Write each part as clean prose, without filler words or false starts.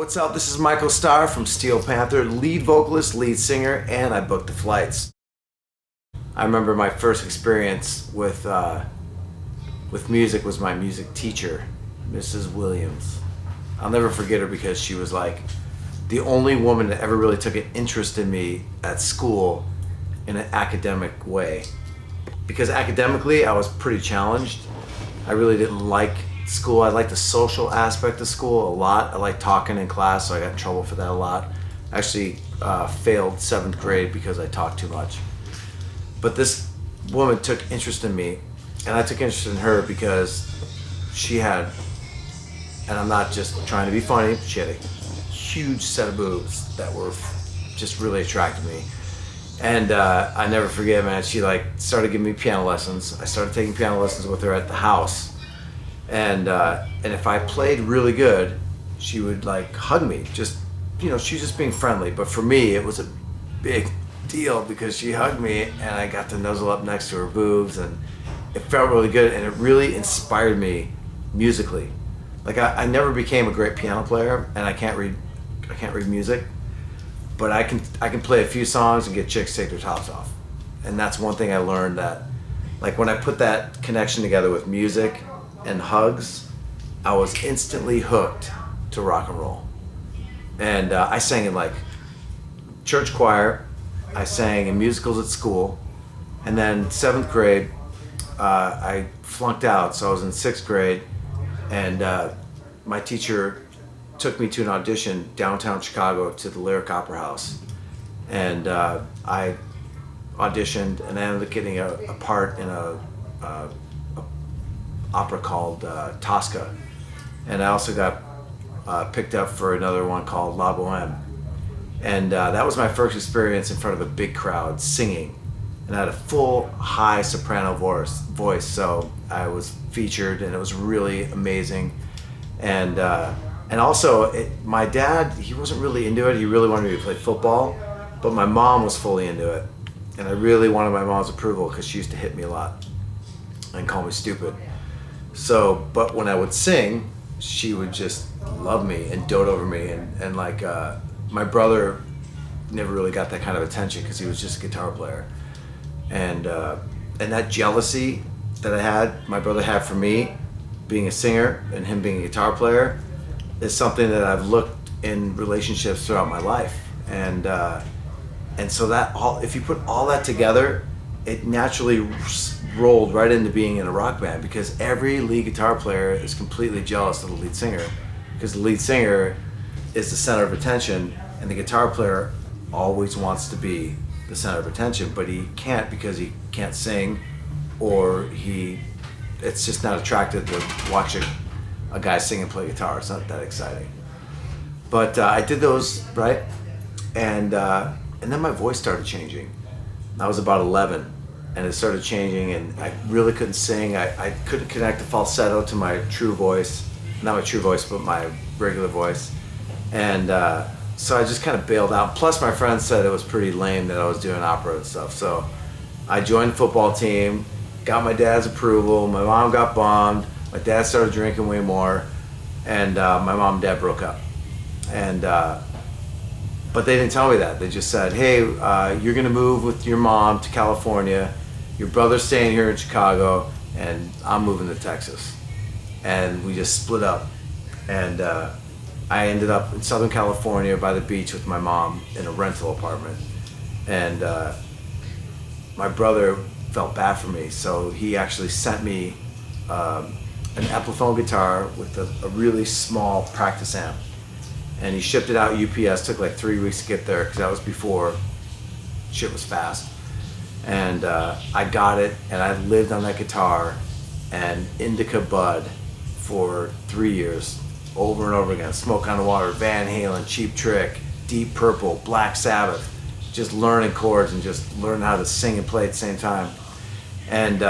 What's up? This is Michael Starr from Steel Panther, lead vocalist, lead singer, and I booked the flights. I remember my first experience with music was my music teacher, Mrs. Williams. I'll never forget her because she was like the only woman that ever really took an interest in me at school in an academic way. Because academically, I was pretty challenged. I really didn't like school. I liked the social aspect of school a lot. I liked talking in class, so I got in trouble for that a lot. I actually failed 7th grade because I talked too much. But this woman took interest in me, and I took interest in her because she had, and I'm not just trying to be funny, she had a huge set of boobs that were just really attracted me. And I never forget, man, she started giving me piano lessons. I started taking piano lessons with her at the house. And if I played really good, she would hug me. Just, she was just being friendly. But for me, it was a big deal because she hugged me and I got to nuzzle up next to her boobs, and it felt really good, and it really inspired me musically. I never became a great piano player, and I can't read music, but I can play a few songs and get chicks to take their tops off. And that's one thing I learned, that when I put that connection together with music and hugs, I was instantly hooked to rock and roll. And I sang in church choir, I sang in musicals at school, and then 7th grade I flunked out, so I was in 6th grade, and my teacher took me to an audition downtown Chicago to the Lyric Opera House, and I auditioned, and I ended up getting a part in a opera called Tosca, and I also got picked up for another one called La Boheme, and that was my first experience in front of a big crowd singing, and I had a full high soprano voice, so I was featured, and it was really amazing. And also, my dad, he wasn't really into it. He really wanted me to play football, but my mom was fully into it, and I really wanted my mom's approval because she used to hit me a lot and call me stupid. So, but when I would sing, she would just love me and dote over me, and my brother never really got that kind of attention because he was just a guitar player, and that jealousy that my brother had for me being a singer and him being a guitar player is something that I've looked in relationships throughout my life, and so that if you put all that together, it naturally rolled right into being in a rock band, because every lead guitar player is completely jealous of the lead singer, because the lead singer is the center of attention, and the guitar player always wants to be the center of attention, but he can't because he can't sing, or it's just not attractive to watch a guy sing and play guitar. It's not that exciting. But I did those, right? And then my voice started changing. I was about 11, and it started changing, and I really couldn't sing. I couldn't connect the falsetto to my true voice. Not my true voice, but my regular voice. And so I just kind of bailed out. Plus my friends said it was pretty lame that I was doing opera and stuff. So I joined the football team, got my dad's approval. My mom got bombed. My dad started drinking way more, and my mom and dad broke up. And but they didn't tell me that. They just said, hey, you're gonna move with your mom to California. Your brother's staying here in Chicago, and I'm moving to Texas. And we just split up. And I ended up in Southern California by the beach with my mom in a rental apartment. And my brother felt bad for me, so he actually sent me an Epiphone guitar with a really small practice amp. And he shipped it out UPS, took 3 weeks to get there, because that was before shit was fast. And I got it, and I lived on that guitar and Indica Bud for 3 years, over and over again. Smoke on the Water, Van Halen, Cheap Trick, Deep Purple, Black Sabbath, just learning chords and just learning how to sing and play at the same time. And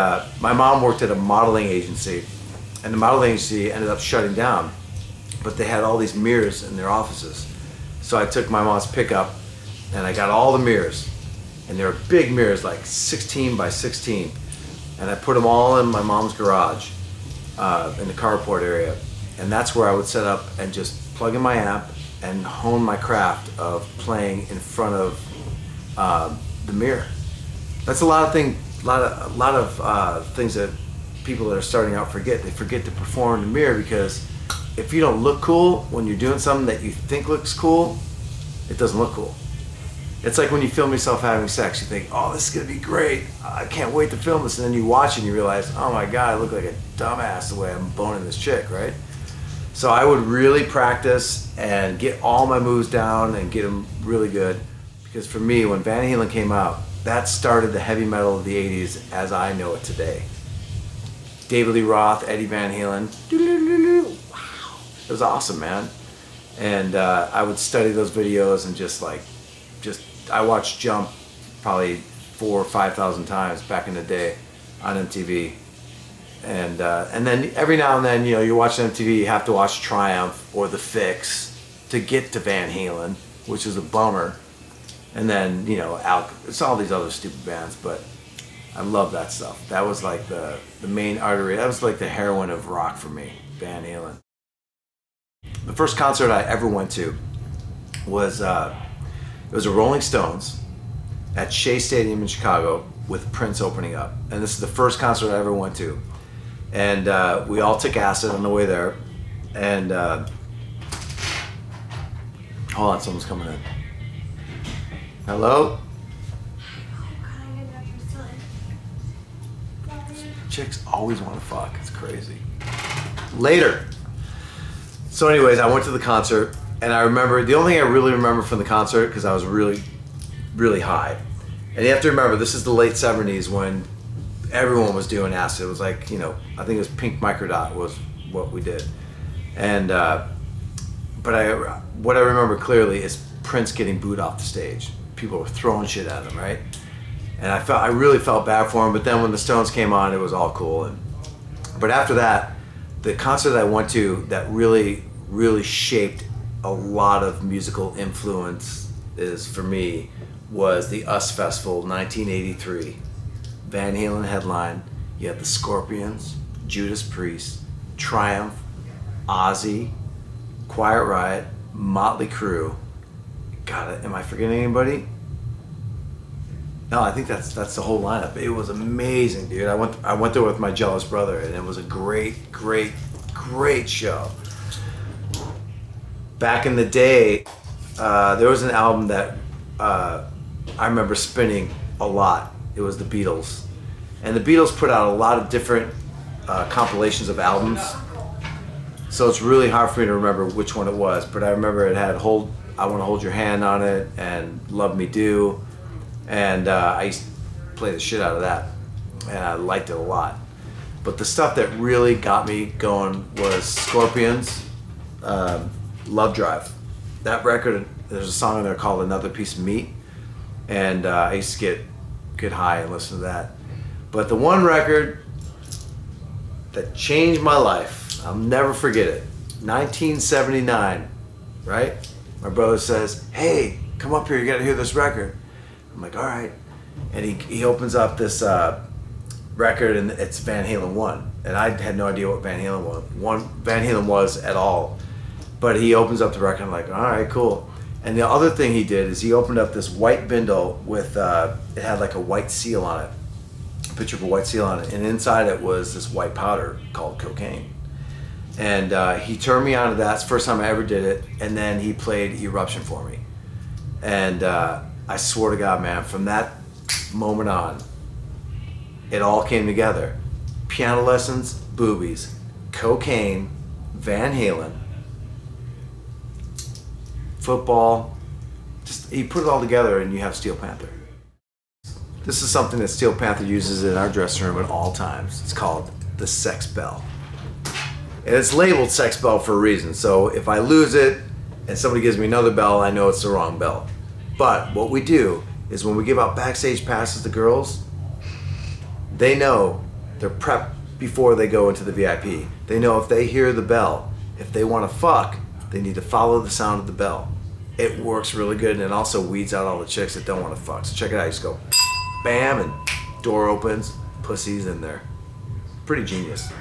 my mom worked at a modeling agency, and the modeling agency ended up shutting down, but they had all these mirrors in their offices. So I took my mom's pickup, and I got all the mirrors, and they were big mirrors, 16 by 16, and I put them all in my mom's garage in the carport area. And that's where I would set up and just plug in my amp and hone my craft of playing in front of the mirror. That's a lot of things that people that are starting out forget. They forget to perform in the mirror, because if you don't look cool when you're doing something that you think looks cool, it doesn't look cool. It's like when you film yourself having sex, you think, oh, this is gonna be great, I can't wait to film this, and then you watch it and you realize, oh my God, I look like a dumbass the way I'm boning this chick, right? So I would really practice and get all my moves down and get them really good, because for me, when Van Halen came out, that started the heavy metal of the 80s as I know it today. David Lee Roth, Eddie Van Halen, wow, it was awesome, man. And I would study those videos and I watched Jump probably 4,000 or 5,000 times back in the day on MTV. And then every now and then, you know, you're watching MTV, you have to watch Triumph or The Fix to get to Van Halen, which is a bummer. And then, you know, it's all these other stupid bands, but I love that stuff. That was like the main artery. That was like the heroine of rock for me, Van Halen. The first concert I ever went to was it was a Rolling Stones at Shea Stadium in Chicago with Prince opening up. And this is the first concert I ever went to. And we all took acid on the way there. And hold on, someone's coming in. Hello? Chicks always want to fuck. It's crazy. Later. So anyways, I went to the concert, and I remember, the only thing I really remember from the concert, because I was really, really high. And you have to remember, this is the late 70s when everyone was doing acid. It was like, you know, I think it was Pink Microdot was what we did. And, but what I remember clearly is Prince getting booed off the stage. People were throwing shit at him, right? And I really felt bad for him, but then when the Stones came on, it was all cool. But after that, the concert that I went to that really, really shaped a lot of musical influence for me was the US Festival 1983. Van Halen headline. You had the Scorpions, Judas Priest, Triumph, Ozzy, Quiet Riot, Motley Crue. God, am I forgetting anybody? No, I think that's the whole lineup. It was amazing, dude. I went there with my jealous brother, and it was a great, great, great show. Back in the day, there was an album that I remember spinning a lot. It was the Beatles, and the Beatles put out a lot of different compilations of albums. So it's really hard for me to remember which one it was, but I remember it had I Want to Hold Your Hand on it, and Love Me Do. And I used to play the shit out of that, and I liked it a lot. But the stuff that really got me going was Scorpions, Love Drive. That record, there's a song in there called Another Piece of Meat, and I used to get high and listen to that. But the one record that changed my life, I'll never forget it, 1979, right? My brother says, hey, come up here, you gotta hear this record. I'm like, all right. And he opens up this record, and it's Van Halen 1. And I had no idea what Van Halen was at all. But he opens up the record, and I'm like, all right, cool. And the other thing he did is he opened up this white bindle with, it had like a white seal on it, a picture of a white seal on it. And inside it was this white powder called cocaine. And he turned me on to that. It's the first time I ever did it. And then he played Eruption for me. And I swear to God, man, from that moment on, it all came together. Piano lessons, boobies, cocaine, Van Halen, football. Just, he put it all together, and you have Steel Panther. This is something that Steel Panther uses in our dressing room at all times. It's called the Sex Bell. And it's labeled Sex Bell for a reason. So if I lose it and somebody gives me another bell, I know it's the wrong bell. But what we do is when we give out backstage passes to girls, they know they're prepped before they go into the VIP. They know if they hear the bell, if they want to fuck, they need to follow the sound of the bell. It works really good, and it also weeds out all the chicks that don't want to fuck. So check it out. You just go, bam, and door opens, pussy's in there. Pretty genius.